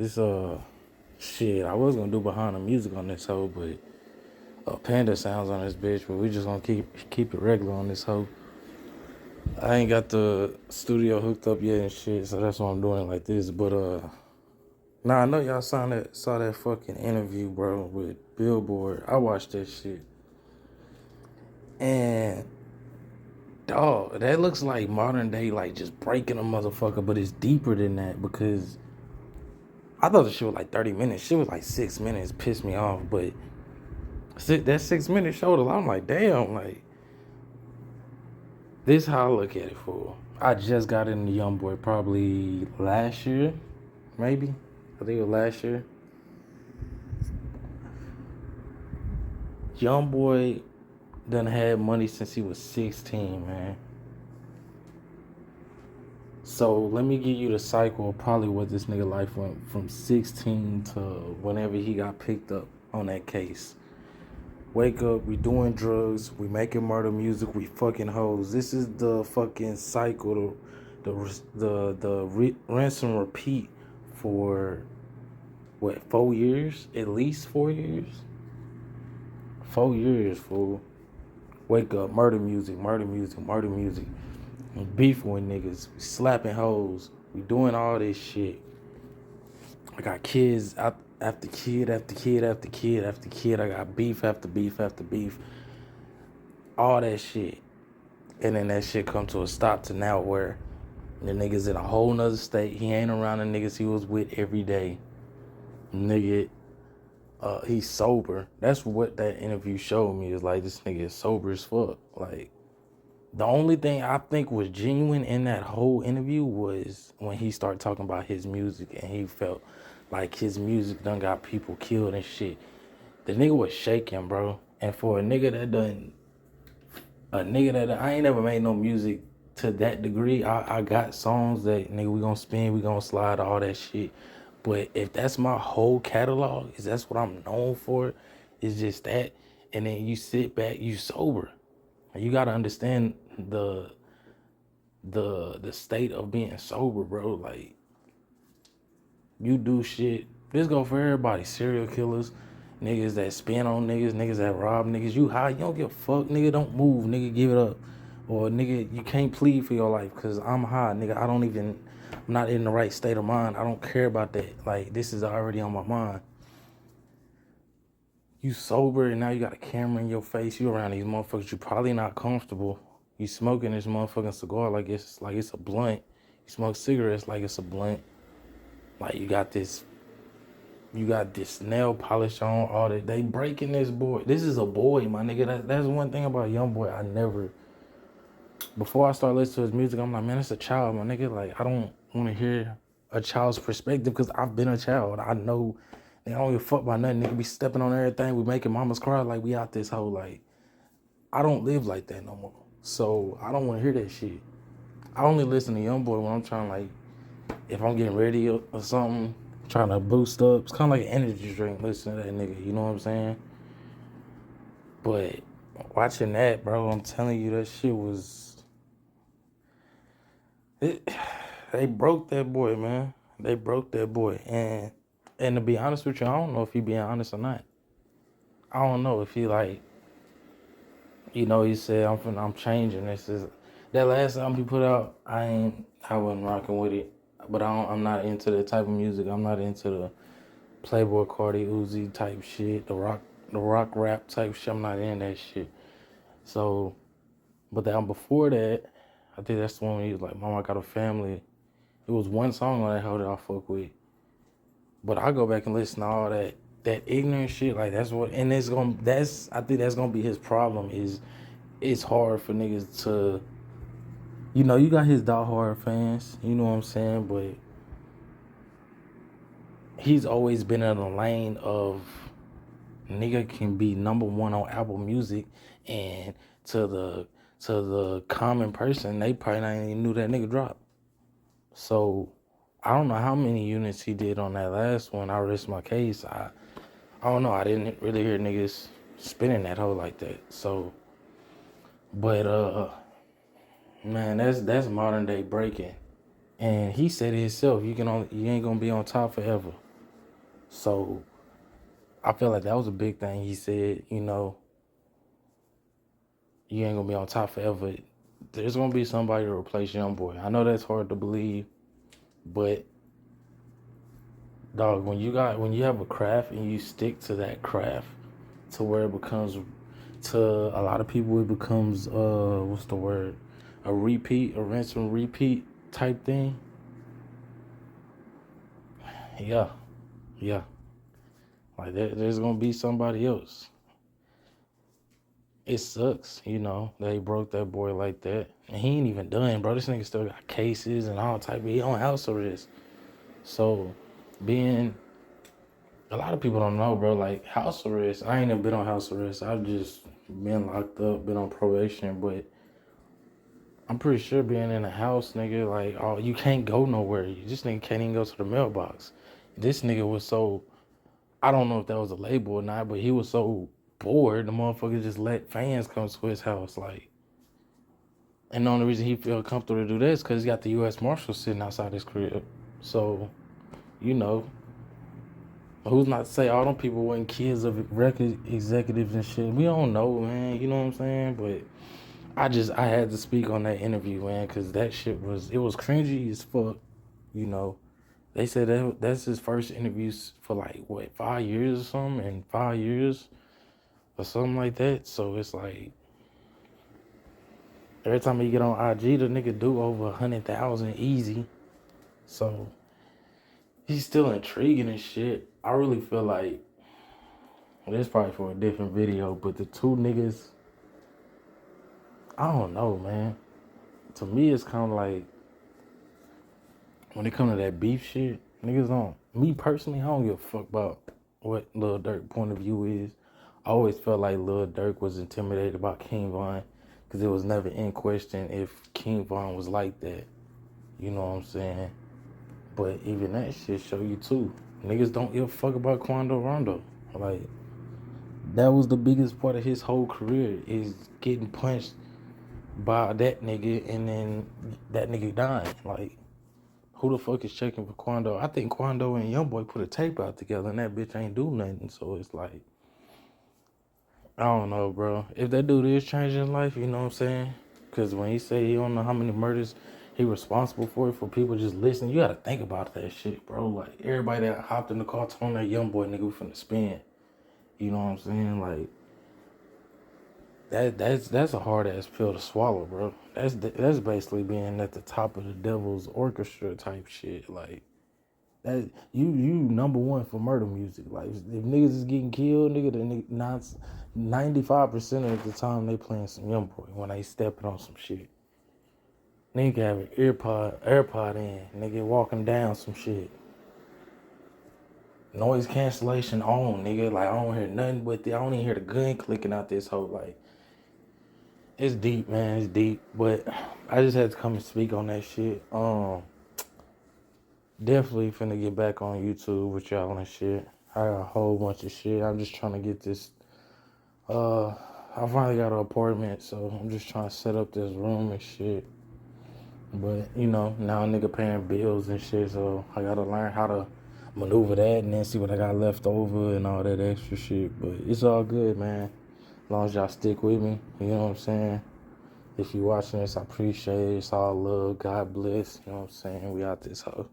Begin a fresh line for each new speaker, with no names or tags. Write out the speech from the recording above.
This shit. I was gonna do behind the music on this hoe, but Panda sounds on this bitch. But we just gonna keep it regular on this hoe. I ain't got the studio hooked up yet and shit, so that's why I'm doing it like this. But nah, I know y'all saw that fucking interview, bro, with Billboard. I watched that shit, and dog, that looks like modern day, like just breaking a motherfucker, but it's deeper than that because I thought the shit was like 30 minutes. Shit was like 6 minutes. Pissed me off, but that 6 minute showed a lot. I'm like, damn, like this how I look at it, fool. I just got into Youngboy probably last year, maybe. I think it was last year. Youngboy done had money since he was 16, man. So let me give you the cycle of probably what this nigga life went from 16 to whenever he got picked up on that case. Wake up, we doing drugs, we making murder music, we fucking hoes. This is the fucking cycle, the rinse and repeat for what, 4 years? At least 4 years? 4 years, fool. Wake up, murder music, murder music, murder music. We beefing with niggas, we slapping hoes, we doing all this shit. I got kids after kid after kid after kid after kid. I got beef after beef after beef. All that shit. And then that shit come to a stop to now where the nigga's in a whole nother state. He ain't around the niggas he was with every day. Nigga, he's sober. That's what that interview showed me, is like this nigga is sober as fuck. Like, the only thing I think was genuine in that whole interview was when he started talking about his music and he felt like his music done got people killed and shit. The nigga was shaking, bro. And for a nigga that I ain't never made no music to that degree. I got songs that, nigga, we gonna spin, we gonna slide, all that shit. But if that's my whole catalog, is that's what I'm known for, it's just that. And then you sit back, you sober. You gotta understand the state of being sober, bro. Like, you do shit. This go for everybody. Serial killers, niggas that spin on niggas, niggas that rob niggas. You high, you don't give a fuck, nigga. Don't move, nigga. Give it up. Or nigga, you can't plead for your life because I'm high, nigga. I'm not in the right state of mind. I don't care about that. Like, this is already on my mind. You sober and now you got a camera in your face. You around these motherfuckers. You probably not comfortable. You smoking this motherfucking cigar like it's a blunt. You smoke cigarettes like it's a blunt. Like, you got this nail polish on. All that. They breaking this boy. This is a boy, my nigga. That's one thing about Youngboy. Before I start listening to his music, I'm like, man, it's a child, my nigga. Like, I don't want to hear a child's perspective because I've been a child. I know. They don't give a fuck about nothing. Nigga be stepping on everything. We making mamas cry like we out this whole, like, I don't live like that no more. So I don't want to hear that shit. I only listen to Youngboy when I'm trying, like, if I'm getting ready or something, trying to boost up. It's kind of like an energy drink, listen to that nigga. You know what I'm saying? But watching that, bro, I'm telling you, that shit was... They broke that boy, man. They broke that boy. And to be honest with you, I don't know if he being honest or not. I don't know if he, like, you know, he said I'm changing. This is that last album he put out. I wasn't rocking with it, but I'm not into that type of music. I'm not into the Playboy Cardi Uzi type shit, the rock rap type shit. I'm not in that shit. So, but the album before that, I think that's the one when he was like, "Mama, I got a family." It was one song on that hoe that I fuck with. But I go back and listen to all that ignorant shit. Like, that's what, and I think that's gonna be his problem. Is it's hard for niggas to, you know, you got his diehard fans, you know what I'm saying, but he's always been in a lane of nigga can be number one on Apple Music, and to the common person, they probably not even knew that nigga dropped. So I don't know how many units he did on that last one. I rest my case. I don't know. I didn't really hear niggas spinning that hoe like that. So, but man, that's modern day breaking. And he said it himself. You ain't gonna be on top forever. So I feel like that was a big thing. He said, you know, you ain't gonna be on top forever. There's gonna be somebody to replace Youngboy. I know that's hard to believe, but dog, when you have a craft and you stick to that craft to where it becomes, to a lot of people it becomes what's the word? A repeat, a rinse and repeat type thing. Yeah, yeah. Like there's gonna be somebody else. It sucks, you know, that he broke that boy like that. And he ain't even done, bro. This nigga still got cases and all type of, he on house arrest. So being, a lot of people don't know, bro, like house arrest, I ain't never been on house arrest. I've just been locked up, been on probation, but I'm pretty sure being in a house, nigga, like, oh, you can't go nowhere. You just nigga can't even go to the mailbox. This nigga was so, I don't know if that was a label or not, but he was so bored, the motherfucker just let fans come to his house, like. And the only reason he feel comfortable to do this because he got the U.S. Marshals sitting outside his crib. So, you know, who's not to say all them people weren't kids of record executives and shit? We don't know, man. You know what I'm saying? But I had to speak on that interview, man, because that shit it was cringy as fuck. You know, they said that's his first interviews for like, what, 5 years or something? In 5 years or something like that. So it's like, every time he get on IG, the nigga do over 100,000 easy. So he's still intriguing and shit. I really feel like, well, this probably for a different video, but the two niggas, I don't know, man. To me, it's kind of like, when it comes to that beef shit, niggas don't, me personally, I don't give a fuck about what Lil Durk point of view is. I always felt like Lil Durk was intimidated about King Von because it was never in question if King Von was like that. You know what I'm saying? But even that shit show you too. Niggas don't give a fuck about Quando Rondo. Like, that was the biggest part of his whole career, is getting punched by that nigga and then that nigga dying. Like, who the fuck is checking for Quando? I think Quando and Youngboy put a tape out together and that bitch ain't do nothing. So it's like, I don't know, bro. If that dude is changing life, you know what I'm saying? Because when he say he don't know how many murders he responsible for people just listening, you gotta think about that shit, bro. Like, everybody that hopped in the car told that Youngboy nigga we finna spin. You know what I'm saying? Like, that's a hard ass pill to swallow, bro. That's basically being at the top of the devil's orchestra type shit. Like, that you number one for murder music. Like, if niggas is getting killed, nigga, the not 95% of the time they playing some Youngboy when they stepping on some shit. Nigga have an AirPod in, nigga walking down some shit. Noise cancellation on, nigga. Like, I don't hear nothing but I don't even hear the gun clicking out this whole, like, it's deep, man. It's deep. But I just had to come and speak on that shit. Definitely finna get back on YouTube with y'all and shit. I got a whole bunch of shit. I'm just trying to get this. I finally got an apartment, so I'm just trying to set up this room and shit. But, you know, now a nigga paying bills and shit, so I gotta learn how to maneuver that and then see what I got left over and all that extra shit. But it's all good, man. As long as y'all stick with me, you know what I'm saying? If you watching this, I appreciate it. It's all love. God bless. You know what I'm saying? We out this hoe.